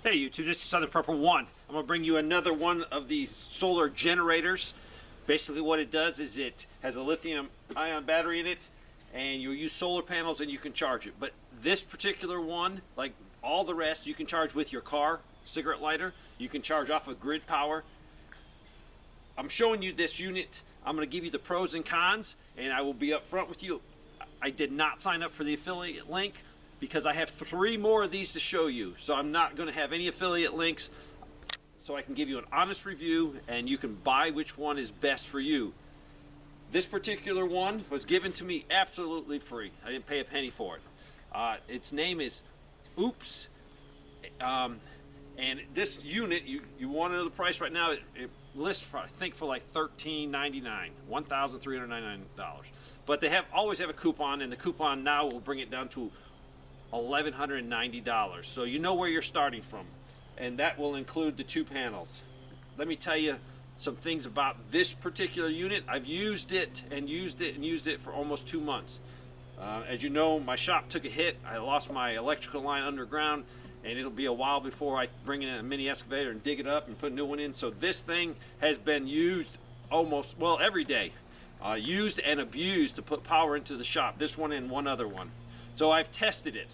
Hey YouTube, this is Southern Prepper 1. I'm going to bring you another one of these solar generators. Basically what it does is it has a lithium ion battery in it, and you'll use solar panels and you can charge it. But this particular one, like all the rest, you can charge with your car, cigarette lighter. You can charge off of grid power. I'm showing you this unit. I'm going to give you the pros and cons, and I will be up front with you. I did not sign up for the affiliate link, because I have 3 more of these to show you. So I'm not going to have any affiliate links, so I can give you an honest review and you can buy which one is best for you. This particular one was given to me absolutely free. I didn't pay a penny for it. Its name is OUPES. And this unit, you want to know the price right now, it lists for, I think, for like $13.99, $1,399. But they always have a coupon, and the coupon now will bring it down to $1,190. So you know where you're starting from, and that will include the 2 panels. Let me tell you some things about this particular unit. I've used it and used it and used it for almost 2 months. As you know, my shop took a hit. I lost my electrical line underground, and it'll be a while before I bring in a mini excavator and dig it up and put a new one in. So this thing has been used almost, well, every day. Used and abused to put power into the shop. This one and one other one. So I've tested it.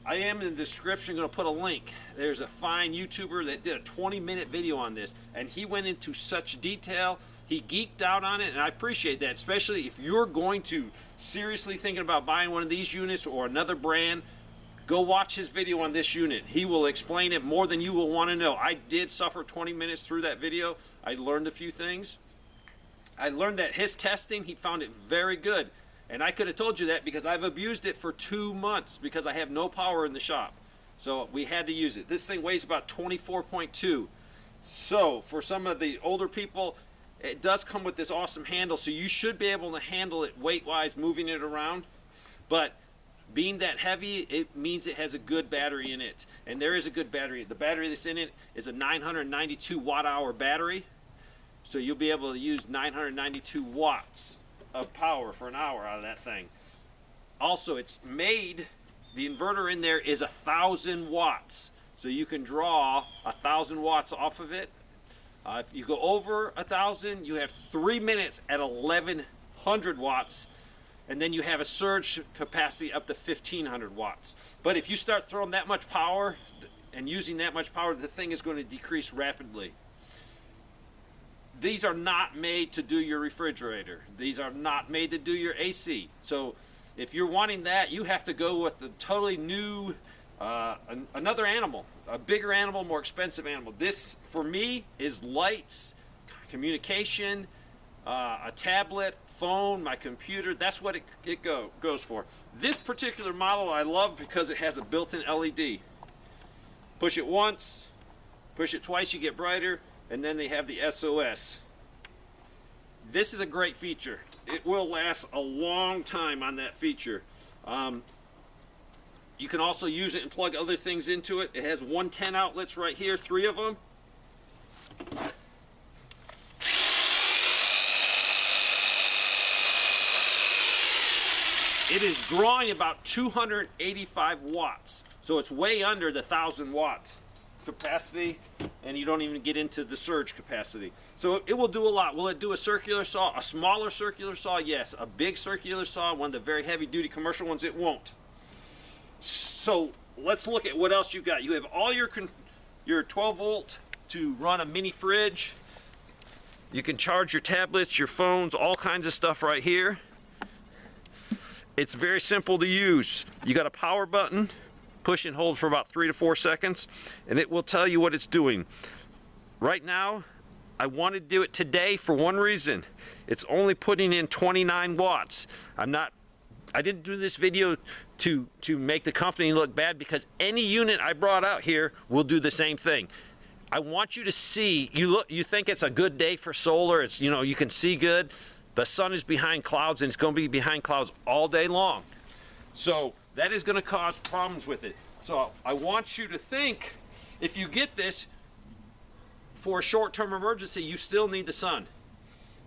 I am in the description going to put a link. There's a fine YouTuber that did a 20-minute video on this, and he went into such detail. He geeked out on it, and I appreciate that, especially if you're going to seriously thinking about buying one of these units or another brand. Go watch his video on this unit. He will explain it more than you will want to know. I did suffer 20 minutes through that video. I learned a few things. I learned that his testing, he found it very good. And I could have told you that because I've abused it for 2 months because I have no power in the shop. So we had to use it. This thing weighs about 24.2. So for some of the older people, it does come with this awesome handle. So you should be able to handle it weight-wise, moving it around. But being that heavy, it means it has a good battery in it. And there is a good battery. The battery that's in it is a 992 watt-hour battery. So you'll be able to use 992 watts of power for an hour out of that thing. Also, it's made, the inverter in there is 1,000 watts, so you can draw 1,000 watts off of it. If you go over 1,000, you have 3 minutes at 1,100 watts, and then you have a surge capacity up to 1,500 watts. But if you start throwing that much power and using that much power, the thing is going to decrease rapidly. These are not made to do your refrigerator. These are not made to do your AC. So if you're wanting that, you have to go with the totally new, another animal, a bigger animal, more expensive animal. This, for me, is lights, communication, a tablet, phone, my computer. That's what it goes for. This particular model I love because it has a built-in LED. Push it once, push it twice, you get brighter. And then they have the SOS. This is a great feature. It will last a long time on that feature. You can also use it and plug other things into it. It has 110 outlets right here, 3 of them. It is drawing about 285 watts. So it's way under the 1,000 watt capacity, and you don't even get into the surge capacity. So it will do a lot. Will it do a circular saw? A smaller circular saw? Yes. A big circular saw, one of the very heavy duty commercial ones, it won't. So let's look at what else you've got. You have all your 12 volt to run a mini fridge. You can charge your tablets, your phones, all kinds of stuff right here. It's very simple to use. You got a power button. Push and hold for about 3 to 4 seconds, and it will tell you what it's doing. Right now, I want to do it today for one reason. It's only putting in 29 watts. I didn't do this video to make the company look bad, because any unit I brought out here will do the same thing. I want you to see, you think it's a good day for solar, it's, you know, you can see good. The sun is behind clouds, and it's going to be behind clouds all day long. So that is going to cause problems with it. So I want you to think, if you get this for a short-term emergency, you still need the sun.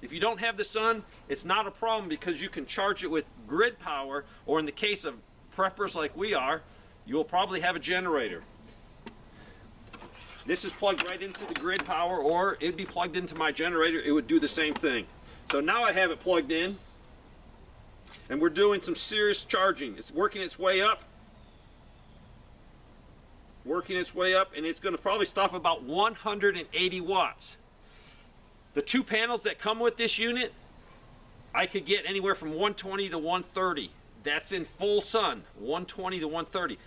If you don't have the sun, it's not a problem, because you can charge it with grid power, or in the case of preppers like we are, you'll probably have a generator. This is plugged right into the grid power, or it'd be plugged into my generator. It would do the same thing. So now I have it plugged in, and we're doing some serious charging. It's working its way up. Working its way up, and it's going to probably stop about 180 watts. The two panels that come with this unit, I could get anywhere from 120 to 130. That's in full sun, 120 to 130.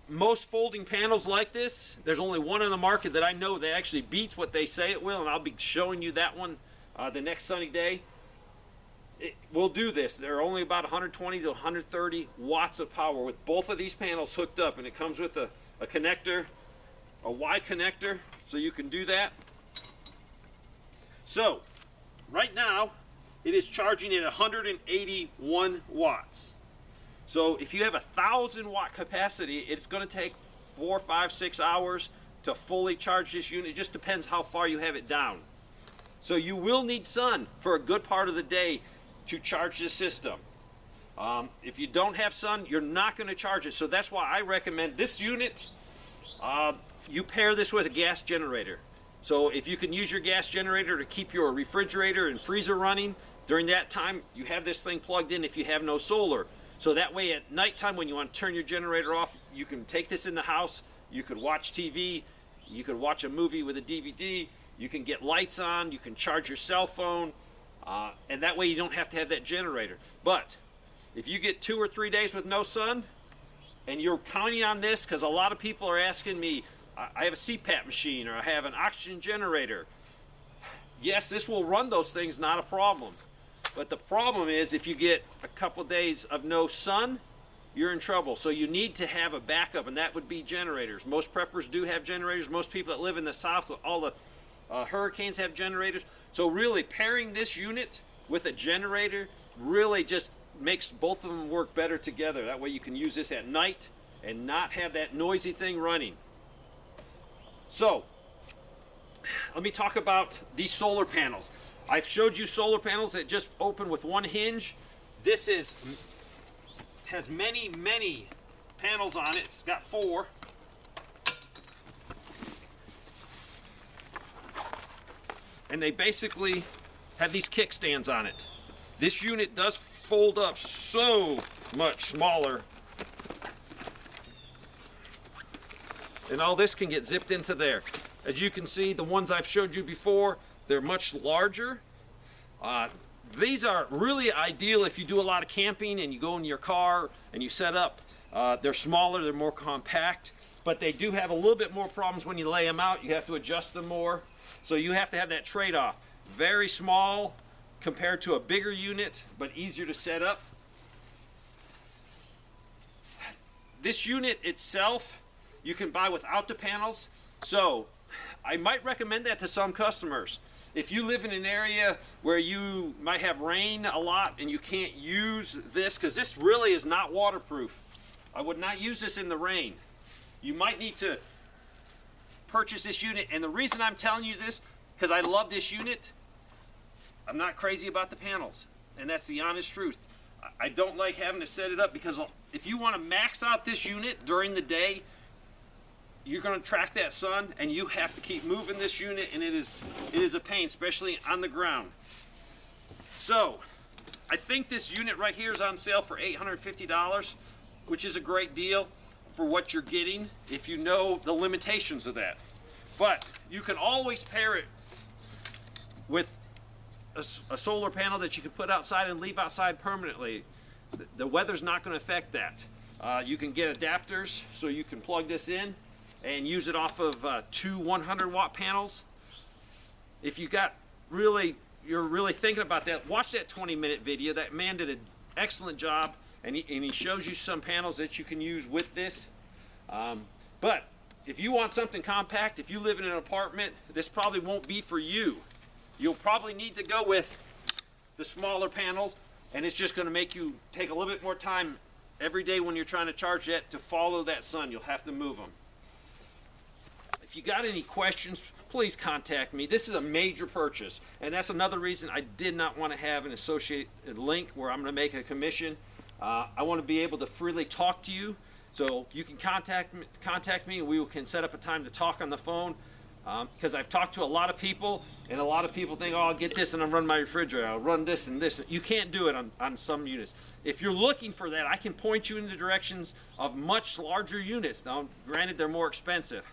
Most folding panels like this, there's only one on the market that I know that actually beats what they say it will, and I'll be showing you that one the next sunny day. It will do this. They're only about 120 to 130 watts of power with both of these panels hooked up, and it comes with a connector, a Y connector, so you can do that. So right now it is charging at 181 watts. So if you have 1,000 watt capacity, it's going to take 4, 5, 6 hours to fully charge this unit. It just depends how far you have it down. So you will need sun for a good part of the day to charge this system. If you don't have sun, you're not going to charge it. So that's why I recommend this unit. You pair this with a gas generator. So if you can use your gas generator to keep your refrigerator and freezer running, during that time you have this thing plugged in if you have no solar. So that way at nighttime when you want to turn your generator off, you can take this in the house, you could watch TV, you could watch a movie with a DVD, you can get lights on, you can charge your cell phone, and that way you don't have to have that generator. But if you get 2 or 3 days with no sun, and you're counting on this, because a lot of people are asking me, I have a CPAP machine, or I have an oxygen generator. Yes, this will run those things, not a problem. But the problem is if you get a couple days of no sun, you're in trouble. So you need to have a backup, and that would be generators. Most preppers do have generators. Most people that live in the south with all the hurricanes have generators. So really pairing this unit with a generator really just makes both of them work better together. That way you can use this at night and not have that noisy thing running. So let me talk about these solar panels. I've showed you solar panels that just open with one hinge. This has many panels on it. It's got 4. And they basically have these kickstands on it. This unit does fold up so much smaller, and all this can get zipped into there. As you can see, the ones I've showed you before, they're much larger. These are really ideal if you do a lot of camping and you go in your car and you set up. They're smaller, they're more compact, but they do have a little bit more problems when you lay them out. You have to adjust them more. So you have to have that trade-off. Very small compared to a bigger unit, but easier to set up. This unit itself, you can buy without the panels. So I might recommend that to some customers. If you live in an area where you might have rain a lot and you can't use this, because this really is not waterproof. I would not use this in the rain. You might need to purchase this unit, and the reason I'm telling you this, because I love this unit, I'm not crazy about the panels, and that's the honest truth. I don't like having to set it up, because if you want to max out this unit during the day, you're going to track that sun, and you have to keep moving this unit, and it is a pain, especially on the ground. So I think this unit right here is on sale for $850, which is a great deal for what you're getting if you know the limitations of that. But you can always pair it with a solar panel that you can put outside and leave outside permanently. The weather's not going to affect that. You can get adapters so you can plug this in and use it off of 2 100-watt panels. If you're really thinking about that, watch that 20-minute video. That man did an excellent job, and he shows you some panels that you can use with this. But if you want something compact, if you live in an apartment, this probably won't be for you. You'll probably need to go with the smaller panels, and it's just going to make you take a little bit more time every day when you're trying to charge that to follow that sun. You'll have to move them. If you got any questions, please contact me. This is a major purchase, and that's another reason I did not want to have an associated link where I'm going to make a commission. I want to be able to freely talk to you So you can contact me and we can set up a time to talk on the phone, because I've talked to a lot of people, and a lot of people think, oh, I'll get this and I'll run my refrigerator, I'll run this and this. You can't do it on some units. If you're looking for that, I can point you in the directions of much larger units. Now, granted, they're more expensive.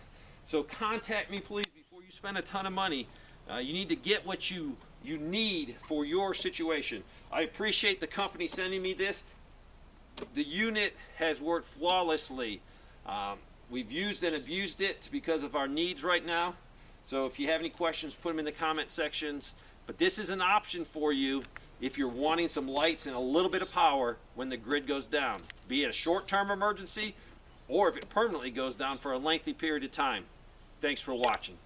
So contact me, please, before you spend a ton of money. You need to get what you need for your situation. I appreciate the company sending me this. The unit has worked flawlessly. We've used and abused it because of our needs right now. So if you have any questions, put them in the comment sections. But this is an option for you if you're wanting some lights and a little bit of power when the grid goes down, be it a short-term emergency or if it permanently goes down for a lengthy period of time. Thanks for watching.